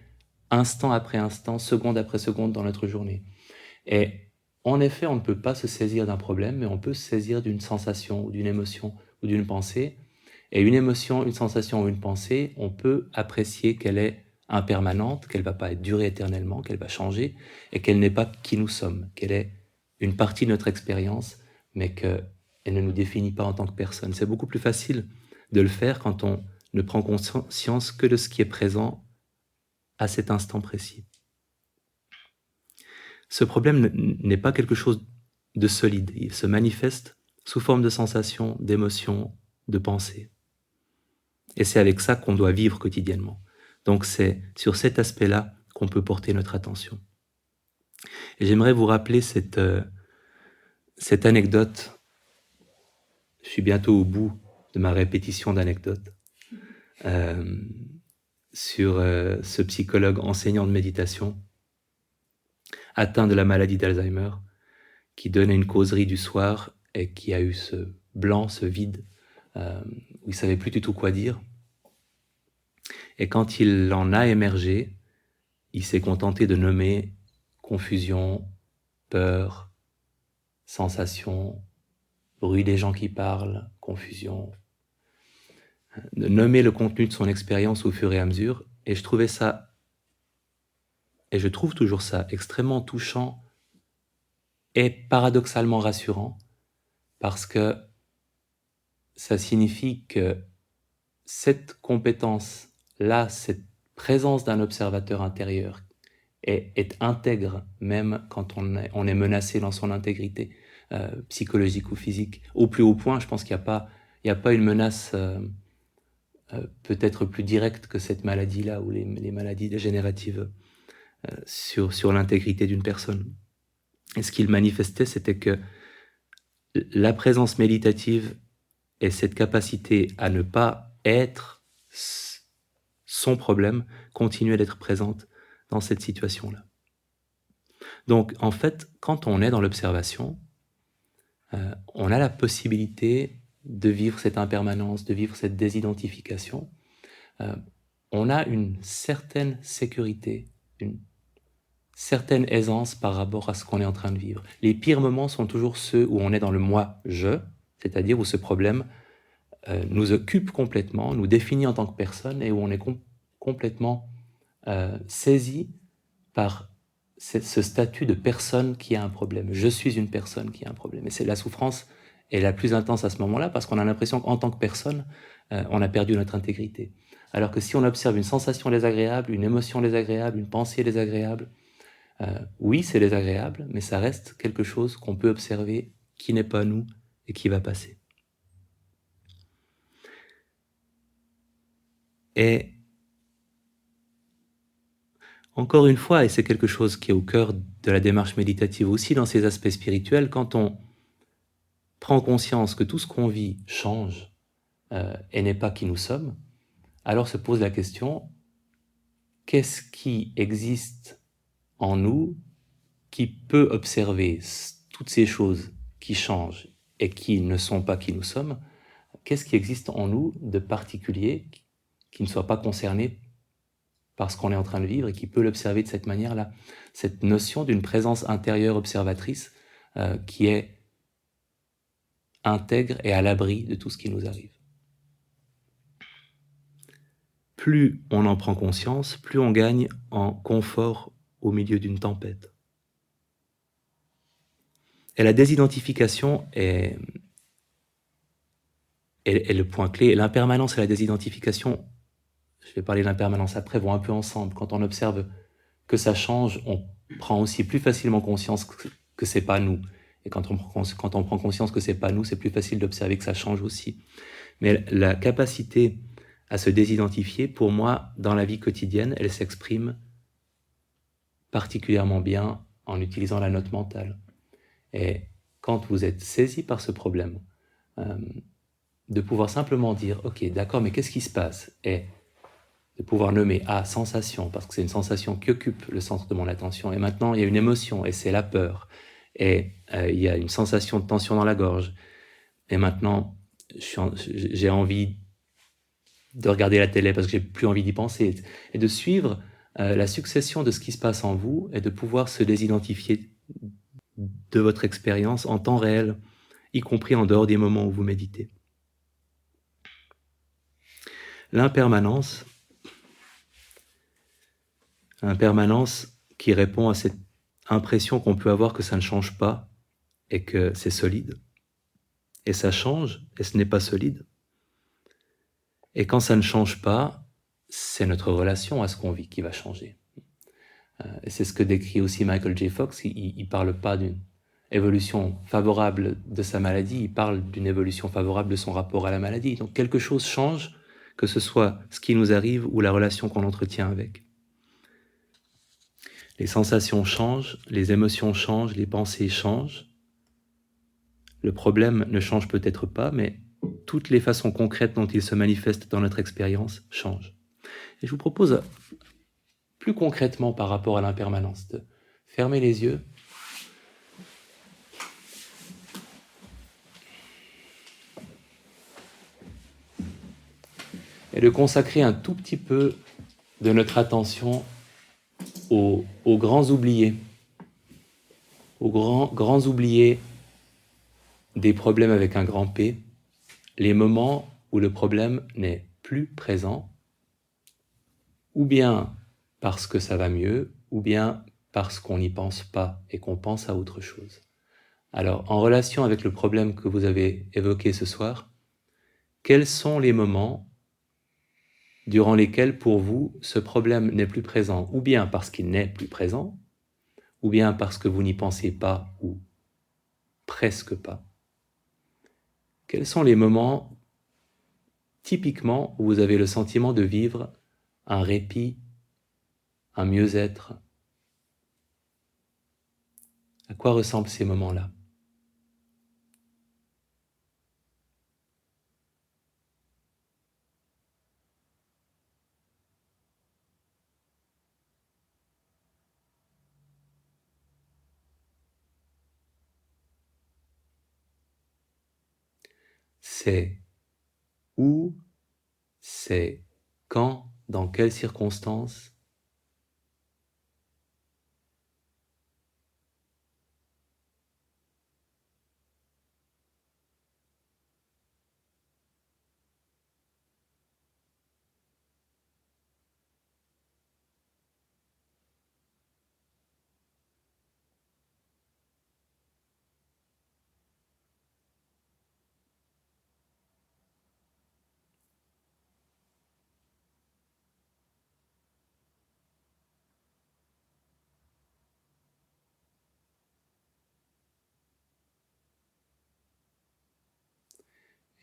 instant après instant, seconde après seconde dans notre journée. Et en effet, on ne peut pas se saisir d'un problème, mais on peut se saisir d'une sensation, ou d'une émotion, ou d'une pensée. Et une émotion, une sensation ou une pensée, on peut apprécier qu'elle est impermanente, qu'elle ne va pas durer éternellement, qu'elle va changer, et qu'elle n'est pas qui nous sommes, qu'elle est une partie de notre expérience, mais qu'elle ne nous définit pas en tant que personne. C'est beaucoup plus facile de le faire quand on ne prend conscience que de ce qui est présent à cet instant précis. Ce problème n'est pas quelque chose de solide, il se manifeste sous forme de sensations, d'émotions, de pensées. Et c'est avec ça qu'on doit vivre quotidiennement. Donc c'est sur cet aspect-là qu'on peut porter notre attention. Et j'aimerais vous rappeler cette anecdote. Je suis bientôt au bout de ma répétition d'anecdotes sur ce psychologue enseignant de méditation atteint de la maladie d'Alzheimer qui donnait une causerie du soir et qui a eu ce blanc, ce vide, où il ne savait plus du tout quoi dire. Et quand il en a émergé, il s'est contenté de nommer confusion, peur, sensation, bruit des gens qui parlent, confusion, de nommer le contenu de son expérience au fur et à mesure. Et je trouvais ça, et je trouve toujours ça, extrêmement touchant et paradoxalement rassurant, parce que ça signifie que cette compétence-là, cette présence d'un observateur intérieur est intègre, même quand on est menacé dans son intégrité psychologique ou physique. Au plus haut point, je pense qu'il n'y a pas une menace peut-être plus directe que cette maladie-là, ou les maladies dégénératives sur l'intégrité d'une personne. Et ce qu'il manifestait, c'était que la présence méditative et cette capacité à ne pas être son problème continuait d'être présente dans cette situation-là. Donc, en fait, quand on est dans l'observation, on a la possibilité de vivre cette impermanence, de vivre cette désidentification. On a une certaine sécurité, une certaine aisance par rapport à ce qu'on est en train de vivre. Les pires moments sont toujours ceux où on est dans le moi-je, c'est-à-dire où ce problème nous occupe complètement, nous définit en tant que personne, et où on est complètement saisi par ce statut de personne qui a un problème. Je suis une personne qui a un problème. Et c'est la souffrance est la plus intense à ce moment-là, parce qu'on a l'impression qu'en tant que personne, on a perdu notre intégrité. Alors que si on observe une sensation désagréable, une émotion désagréable, une pensée désagréable, oui, c'est désagréable, mais ça reste quelque chose qu'on peut observer, qui n'est pas nous et qui va passer. Et encore une fois, et c'est quelque chose qui est au cœur de la démarche méditative aussi dans ses aspects spirituels, quand on prend conscience que tout ce qu'on vit change et n'est pas qui nous sommes, alors se pose la question, qu'est-ce qui existe en nous qui peut observer toutes ces choses qui changent et qui ne sont pas qui nous sommes? Qu'est-ce qui existe en nous de particulier qui ne soit pas concerné par ce qu'on est en train de vivre et qui peut l'observer de cette manière-là? Cette notion d'une présence intérieure observatrice qui est intègre et à l'abri de tout ce qui nous arrive. Plus on en prend conscience, plus on gagne en confort au milieu d'une tempête. Et la désidentification est le point clé. Et l'impermanence et la désidentification, je vais parler de l'impermanence après, vont un peu ensemble. Quand on observe que ça change, on prend aussi plus facilement conscience que c'est pas nous. Et quand on prend conscience que c'est pas nous, c'est plus facile d'observer que ça change aussi. Mais la capacité à se désidentifier, pour moi, dans la vie quotidienne, elle s'exprime particulièrement bien en utilisant la note mentale. Et quand vous êtes saisi par ce problème, de pouvoir simplement dire « Ok, d'accord, mais qu'est-ce qui se passe ?» et de pouvoir nommer « Ah, sensation », parce que c'est une sensation qui occupe le centre de mon attention. Et maintenant, il y a une émotion, et c'est la peur. et il y a une sensation de tension dans la gorge. Et maintenant, j'ai envie de regarder la télé parce que j'ai plus envie d'y penser, et de suivre la succession de ce qui se passe en vous et de pouvoir se désidentifier de votre expérience en temps réel, y compris en dehors des moments où vous méditez. L'impermanence qui répond à cette impression qu'on peut avoir que ça ne change pas et que c'est solide. Et ça change et ce n'est pas solide. Et quand ça ne change pas, c'est notre relation à ce qu'on vit qui va changer. Et c'est ce que décrit aussi Michael J. Fox. Il parle pas d'une évolution favorable de sa maladie, il parle d'une évolution favorable de son rapport à la maladie. Donc quelque chose change, que ce soit ce qui nous arrive ou la relation qu'on entretient avec. Les sensations changent, les émotions changent, les pensées changent. Le problème ne change peut-être pas, mais toutes les façons concrètes dont il se manifeste dans notre expérience changent. Et je vous propose, plus concrètement par rapport à l'impermanence, de fermer les yeux et de consacrer un tout petit peu de notre attention aux grands oubliés, aux grands oubliés des problèmes avec un grand P, les moments où le problème n'est plus présent, ou bien parce que ça va mieux, ou bien parce qu'on n'y pense pas et qu'on pense à autre chose. Alors, en relation avec le problème que vous avez évoqué ce soir, quels sont les moments durant lesquels pour vous ce problème n'est plus présent, ou bien parce qu'il n'est plus présent, ou bien parce que vous n'y pensez pas ou presque pas? Quels sont les moments typiquement où vous avez le sentiment de vivre un répit, un mieux-être? À quoi ressemblent ces moments-là? C'est où, c'est quand, dans quelles circonstances?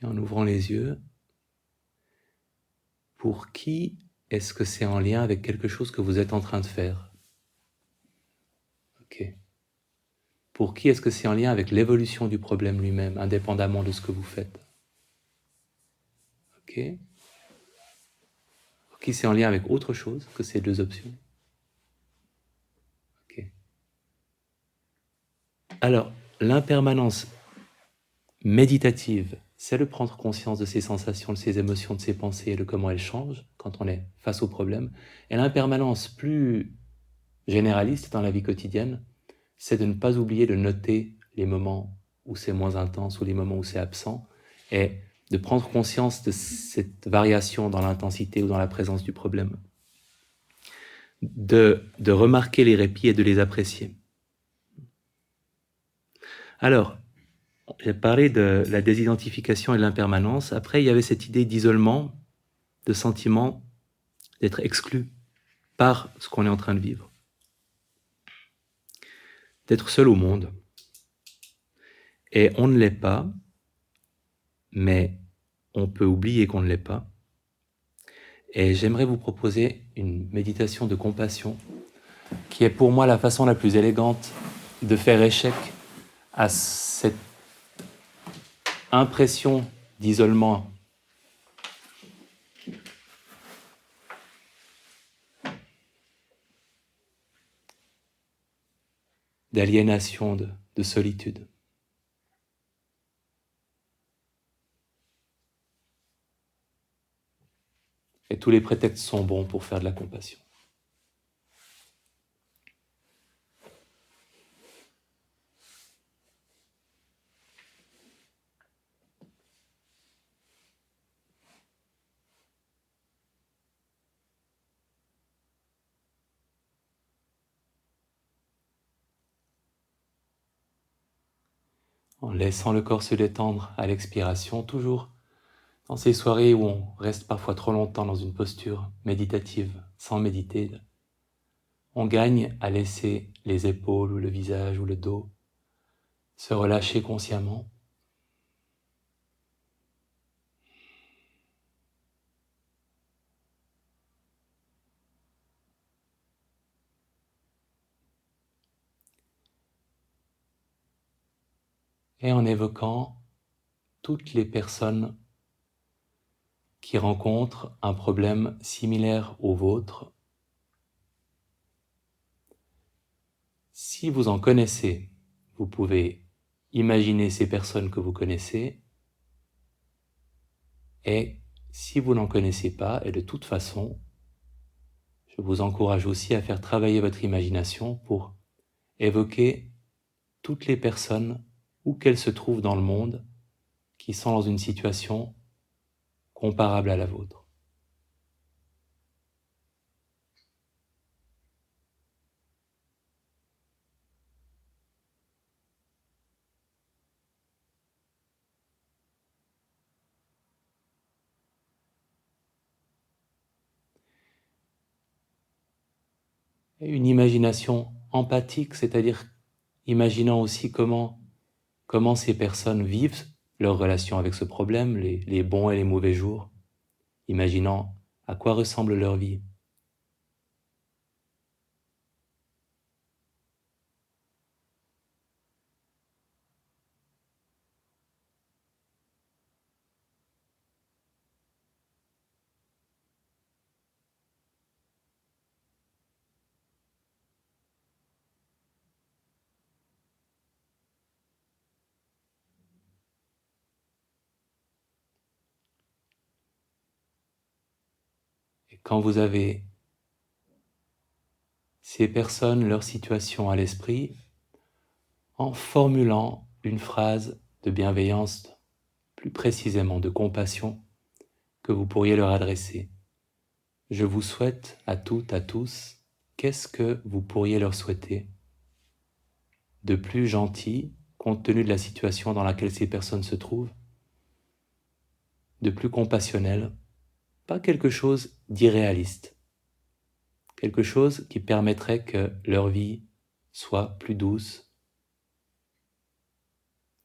Et en ouvrant les yeux, pour qui est-ce que c'est en lien avec quelque chose que vous êtes en train de faire? Ok. Pour qui est-ce que c'est en lien avec l'évolution du problème lui-même, indépendamment de ce que vous faites? Ok. Pour qui c'est en lien avec autre chose que ces deux options? Ok. Alors, l'impermanence méditative, c'est de prendre conscience de ses sensations, de ses émotions, de ses pensées et de comment elles changent quand on est face au problème. Et l'impermanence plus généraliste dans la vie quotidienne, c'est de ne pas oublier de noter les moments où c'est moins intense ou les moments où c'est absent et de prendre conscience de cette variation dans l'intensité ou dans la présence du problème. De remarquer les répits et de les apprécier. Alors, j'ai parlé de la désidentification et de l'impermanence. Après, il y avait cette idée d'isolement, de sentiment d'être exclu par ce qu'on est en train de vivre. D'être seul au monde. Et on ne l'est pas, mais on peut oublier qu'on ne l'est pas. Et j'aimerais vous proposer une méditation de compassion qui est pour moi la façon la plus élégante de faire échec à cette impression d'isolement d'aliénation, de solitude. Et tous les prétextes sont bons pour faire de la compassion. En laissant le corps se détendre à l'expiration, toujours dans ces soirées où on reste parfois trop longtemps dans une posture méditative sans méditer, on gagne à laisser les épaules ou le visage ou le dos se relâcher consciemment. Et en évoquant toutes les personnes qui rencontrent un problème similaire au vôtre. Si vous en connaissez, vous pouvez imaginer ces personnes que vous connaissez, et si vous n'en connaissez pas, et de toute façon, je vous encourage aussi à faire travailler votre imagination pour évoquer toutes les personnes, où qu'elles se trouvent dans le monde, qui sont dans une situation comparable à la vôtre. Et une imagination empathique, c'est-à-dire imaginant aussi comment ces personnes vivent leur relation avec ce problème, les bons et les mauvais jours, imaginant à quoi ressemble leur vie. Et quand vous avez ces personnes, leur situation à l'esprit, en formulant une phrase de bienveillance, plus précisément de compassion, que vous pourriez leur adresser. Je vous souhaite à toutes, à tous, qu'est-ce que vous pourriez leur souhaiter de plus gentil, compte tenu de la situation dans laquelle ces personnes se trouvent, de plus compassionnel, pas quelque chose d'irréaliste, quelque chose qui permettrait que leur vie soit plus douce.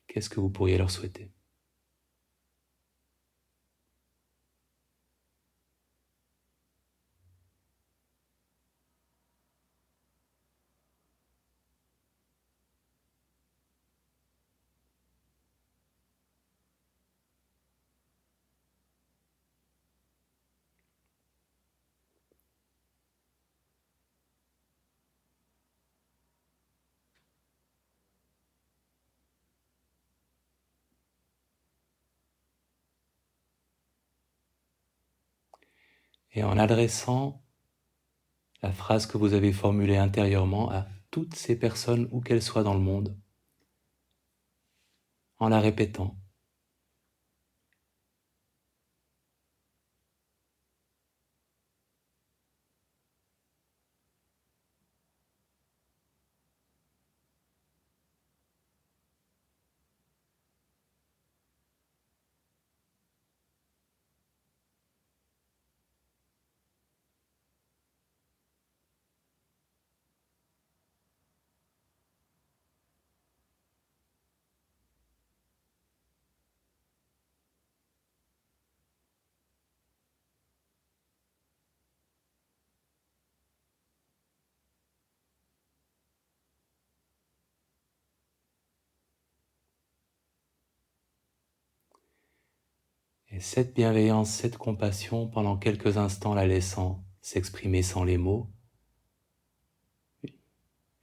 Qu'est-ce que vous pourriez leur souhaiter ? Et en adressant la phrase que vous avez formulée intérieurement à toutes ces personnes, où qu'elles soient dans le monde, en la répétant. Et cette bienveillance, cette compassion, pendant quelques instants la laissant s'exprimer sans les mots,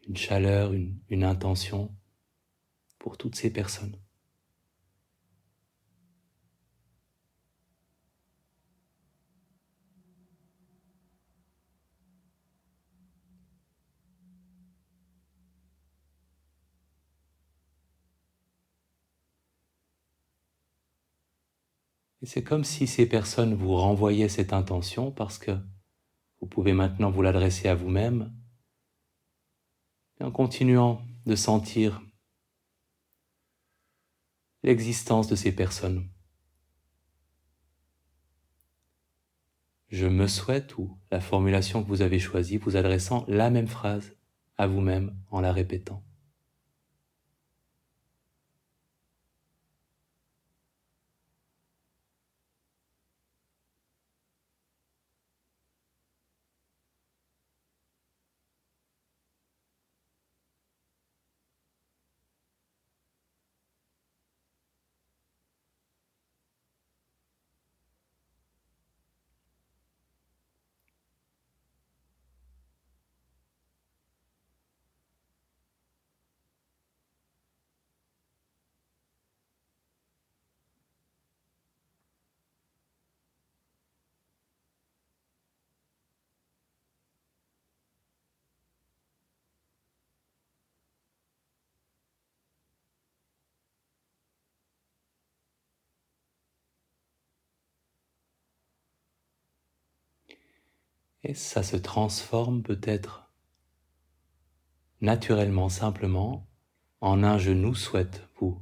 une chaleur, une intention pour toutes ces personnes. Et c'est comme si ces personnes vous renvoyaient cette intention parce que vous pouvez maintenant vous l'adresser à vous-même et en continuant de sentir l'existence de ces personnes. Je me souhaite, ou la formulation que vous avez choisie, vous adressant la même phrase à vous-même en la répétant. Et ça se transforme peut-être naturellement, simplement, en un je nous souhaite, vous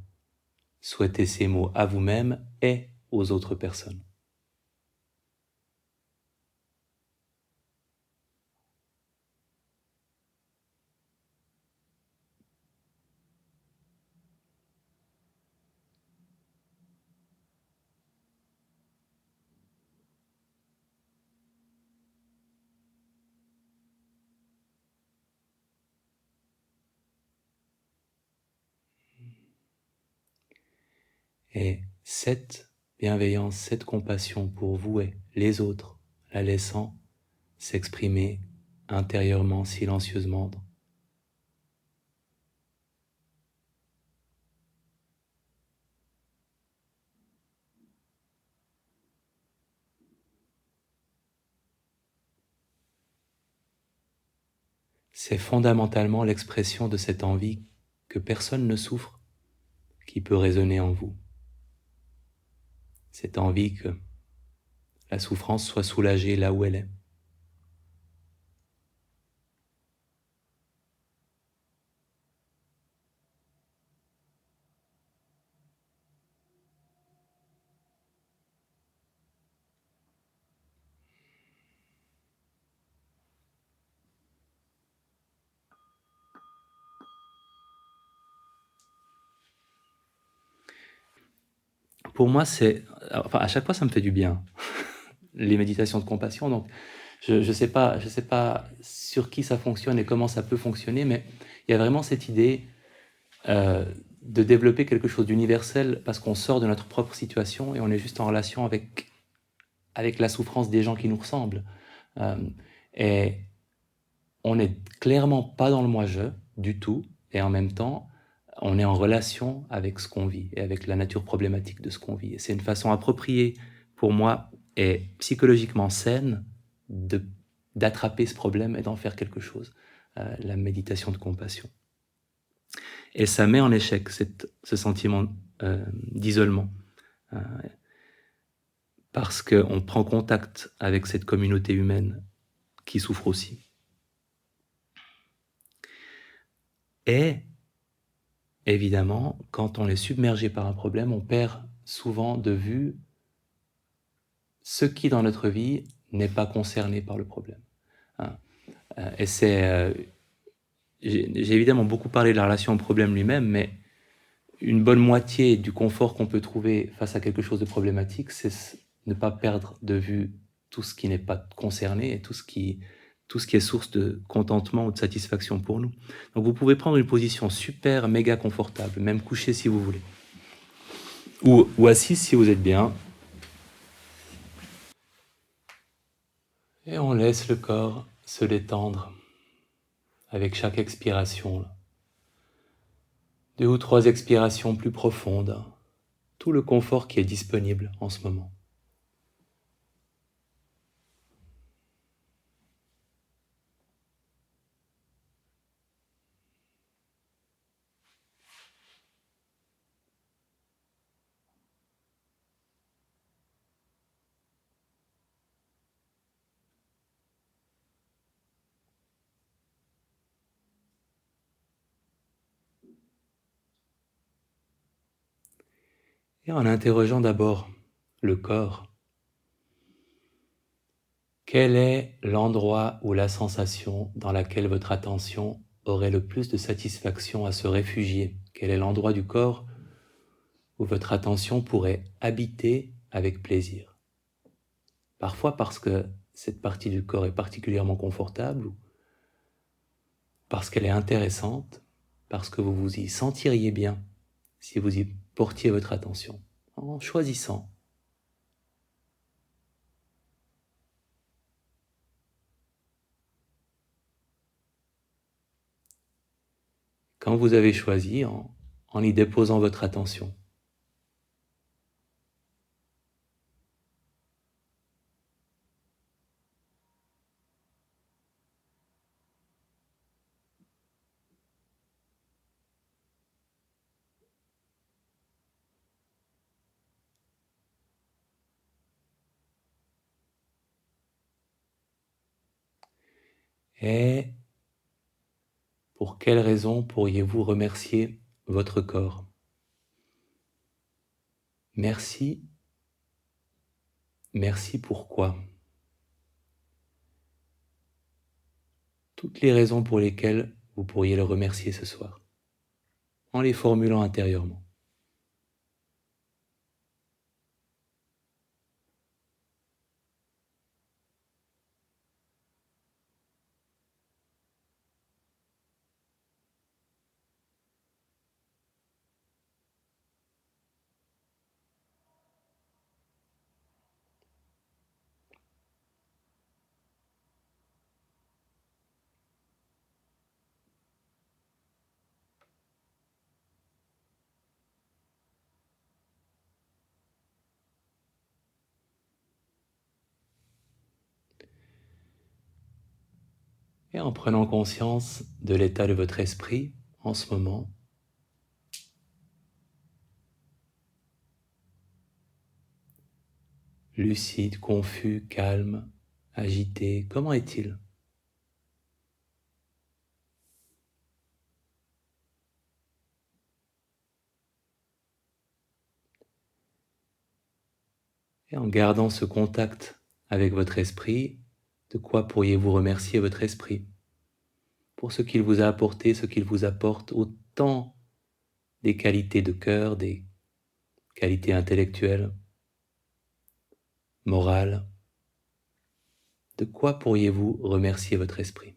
souhaitez ces mots à vous-même et aux autres personnes. Et cette bienveillance, cette compassion pour vous et les autres, la laissant s'exprimer intérieurement, silencieusement. C'est fondamentalement l'expression de cette envie que personne ne souffre qui peut résonner en vous. Cette envie que la souffrance soit soulagée là où elle est. Pour moi, à chaque fois, ça me fait du bien, les méditations de compassion. Donc, je sais pas sur qui ça fonctionne et comment ça peut fonctionner, mais il y a vraiment cette idée de développer quelque chose d'universel parce qu'on sort de notre propre situation et on est juste en relation avec la souffrance des gens qui nous ressemblent. Et on n'est clairement pas dans le moi-je du tout, et en même temps, on est en relation avec ce qu'on vit et avec la nature problématique de ce qu'on vit. Et c'est une façon appropriée pour moi et psychologiquement saine d'attraper ce problème et d'en faire quelque chose, la méditation de compassion. Et ça met en échec ce sentiment d'isolement, parce qu'on prend contact avec cette communauté humaine qui souffre aussi. Et évidemment, quand on est submergé par un problème, on perd souvent de vue ce qui dans notre vie n'est pas concerné par le problème. Et j'ai évidemment beaucoup parlé de la relation au problème lui-même, mais une bonne moitié du confort qu'on peut trouver face à quelque chose de problématique, c'est ne pas perdre de vue tout ce qui n'est pas concerné et tout ce qui est source de contentement ou de satisfaction pour nous. Donc vous pouvez prendre une position super, méga confortable, même couché si vous voulez. Ou assis si vous êtes bien. Et on laisse le corps se détendre avec chaque expiration. 2 ou 3 expirations plus profondes, tout le confort qui est disponible en ce moment. Et en interrogeant d'abord le corps, quel est l'endroit ou la sensation dans laquelle votre attention aurait le plus de satisfaction à se réfugier? Quel est l'endroit du corps où votre attention pourrait habiter avec plaisir? Parfois parce que cette partie du corps est particulièrement confortable, ou parce qu'elle est intéressante, parce que vous vous y sentiriez bien si vous y portiez votre attention, en choisissant. Quand vous avez choisi, en y déposant votre attention. Et pour quelle raison pourriez-vous remercier votre corps? Merci. Merci pourquoi? Toutes les raisons pour lesquelles vous pourriez le remercier ce soir, en les formulant intérieurement. Et en prenant conscience de l'état de votre esprit en ce moment, lucide, confus, calme, agité, comment est-il? Et en gardant ce contact avec votre esprit, de quoi pourriez-vous remercier votre esprit? Pour ce qu'il vous a apporté, ce qu'il vous apporte, autant des qualités de cœur, des qualités intellectuelles, morales. De quoi pourriez-vous remercier votre esprit?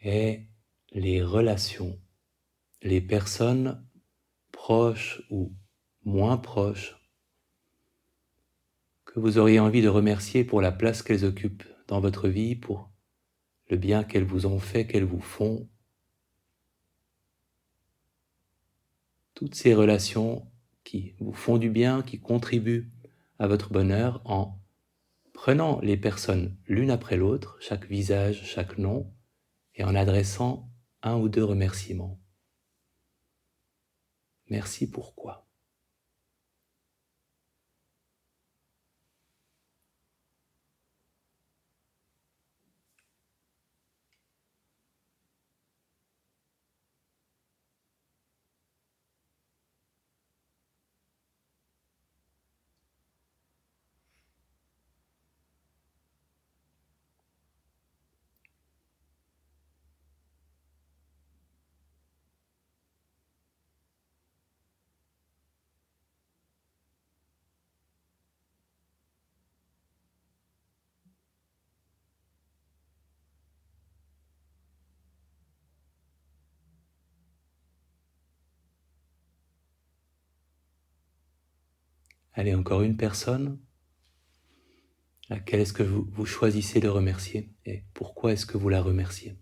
Et les relations, les personnes proches ou moins proches que vous auriez envie de remercier pour la place qu'elles occupent dans votre vie, pour le bien qu'elles vous ont fait, qu'elles vous font. Toutes ces relations qui vous font du bien, qui contribuent à votre bonheur, en prenant les personnes l'une après l'autre, chaque visage, chaque nom, et en adressant un ou deux remerciements. Merci pourquoi? Allez, encore une personne. Laquelle est-ce que vous choisissez de remercier et pourquoi est-ce que vous la remerciez?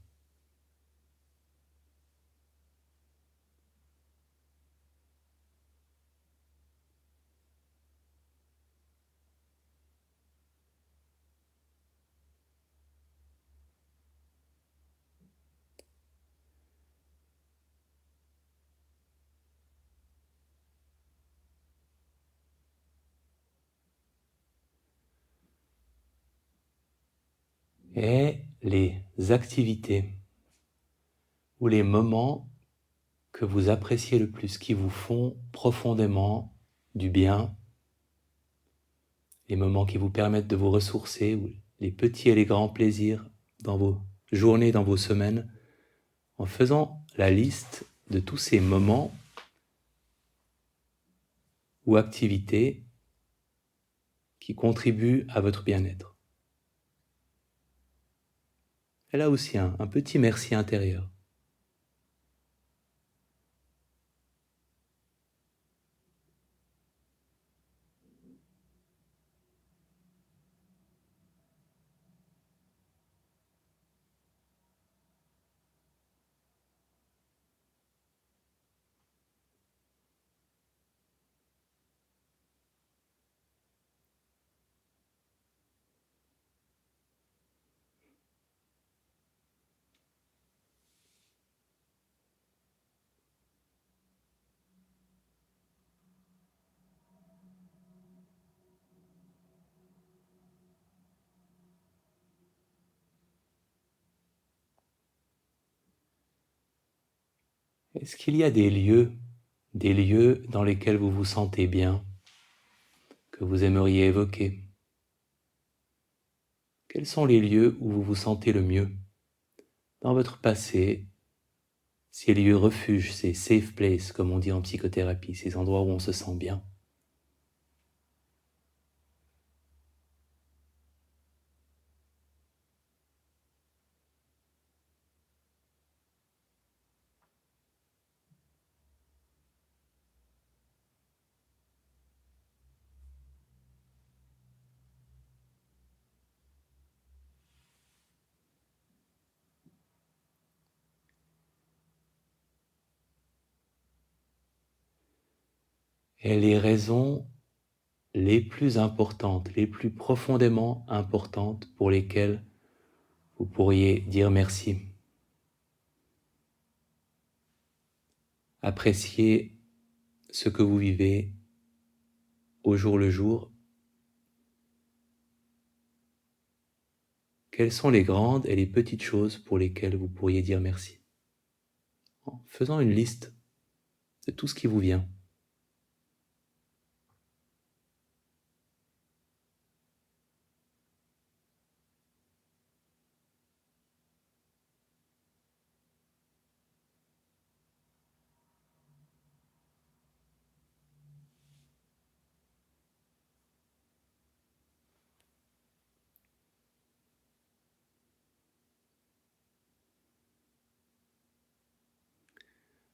Et les activités ou les moments que vous appréciez le plus, qui vous font profondément du bien, les moments qui vous permettent de vous ressourcer, ou les petits et les grands plaisirs dans vos journées, dans vos semaines, en faisant la liste de tous ces moments ou activités qui contribuent à votre bien-être. Et là aussi, un petit merci intérieur. Est-ce qu'il y a des lieux dans lesquels vous vous sentez bien, que vous aimeriez évoquer? Quels sont les lieux où vous vous sentez le mieux? Dans votre passé, ces lieux refuges, ces safe places, comme on dit en psychothérapie, ces endroits où on se sent bien. Et les raisons les plus importantes, les plus profondément importantes pour lesquelles vous pourriez dire merci. Appréciez ce que vous vivez au jour le jour. Quelles sont les grandes et les petites choses pour lesquelles vous pourriez dire merci? En faisant une liste de tout ce qui vous vient.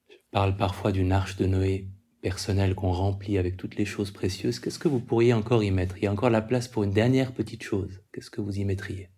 Je parle parfois d'une arche de Noé personnelle qu'on remplit avec toutes les choses précieuses. Qu'est-ce que vous pourriez encore y mettre? Il y a encore la place pour une dernière petite chose. Qu'est-ce que vous y mettriez?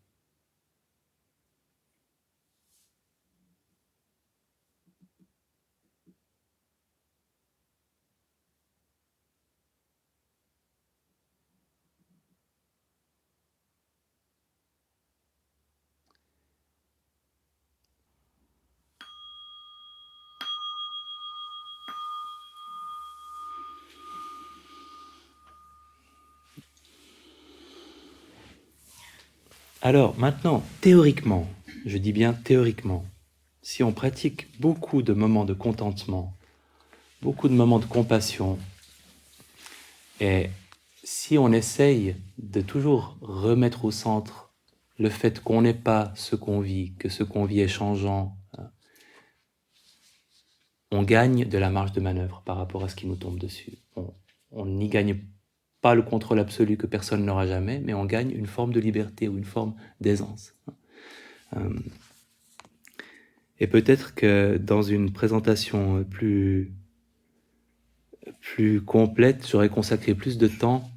Alors maintenant, théoriquement, je dis bien théoriquement, si on pratique beaucoup de moments de contentement, beaucoup de moments de compassion, et si on essaye de toujours remettre au centre le fait qu'on n'est pas ce qu'on vit, que ce qu'on vit est changeant, on gagne de la marge de manœuvre par rapport à ce qui nous tombe dessus. On n'y gagne pas le contrôle absolu que personne n'aura jamais, mais on gagne une forme de liberté ou une forme d'aisance. Et peut-être que dans une présentation plus plus complète, j'aurais consacré plus de temps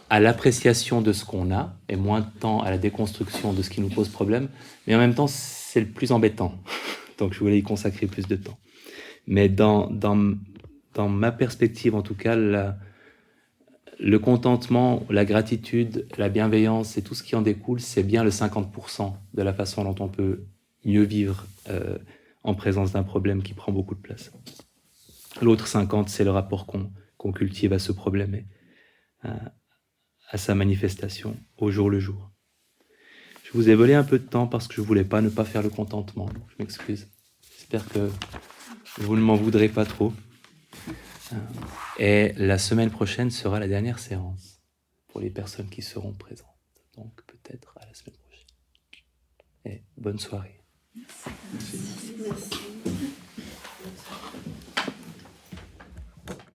à l'appréciation de ce qu'on a et moins de temps à la déconstruction de ce qui nous pose problème. Mais en même temps, c'est le plus embêtant. Donc je voulais y consacrer plus de temps. Mais dans ma perspective, en tout cas, le contentement, la gratitude, la bienveillance et tout ce qui en découle, c'est bien le 50% de la façon dont on peut mieux vivre en présence d'un problème qui prend beaucoup de place. L'autre 50, c'est le rapport qu'on cultive à ce problème et à sa manifestation au jour le jour. Je vous ai volé un peu de temps parce que je voulais pas ne pas faire le contentement. Je m'excuse. J'espère que vous ne m'en voudrez pas trop. Et la semaine prochaine sera la dernière séance pour les personnes qui seront présentes. Donc peut-être à la semaine prochaine. Et bonne soirée. Merci.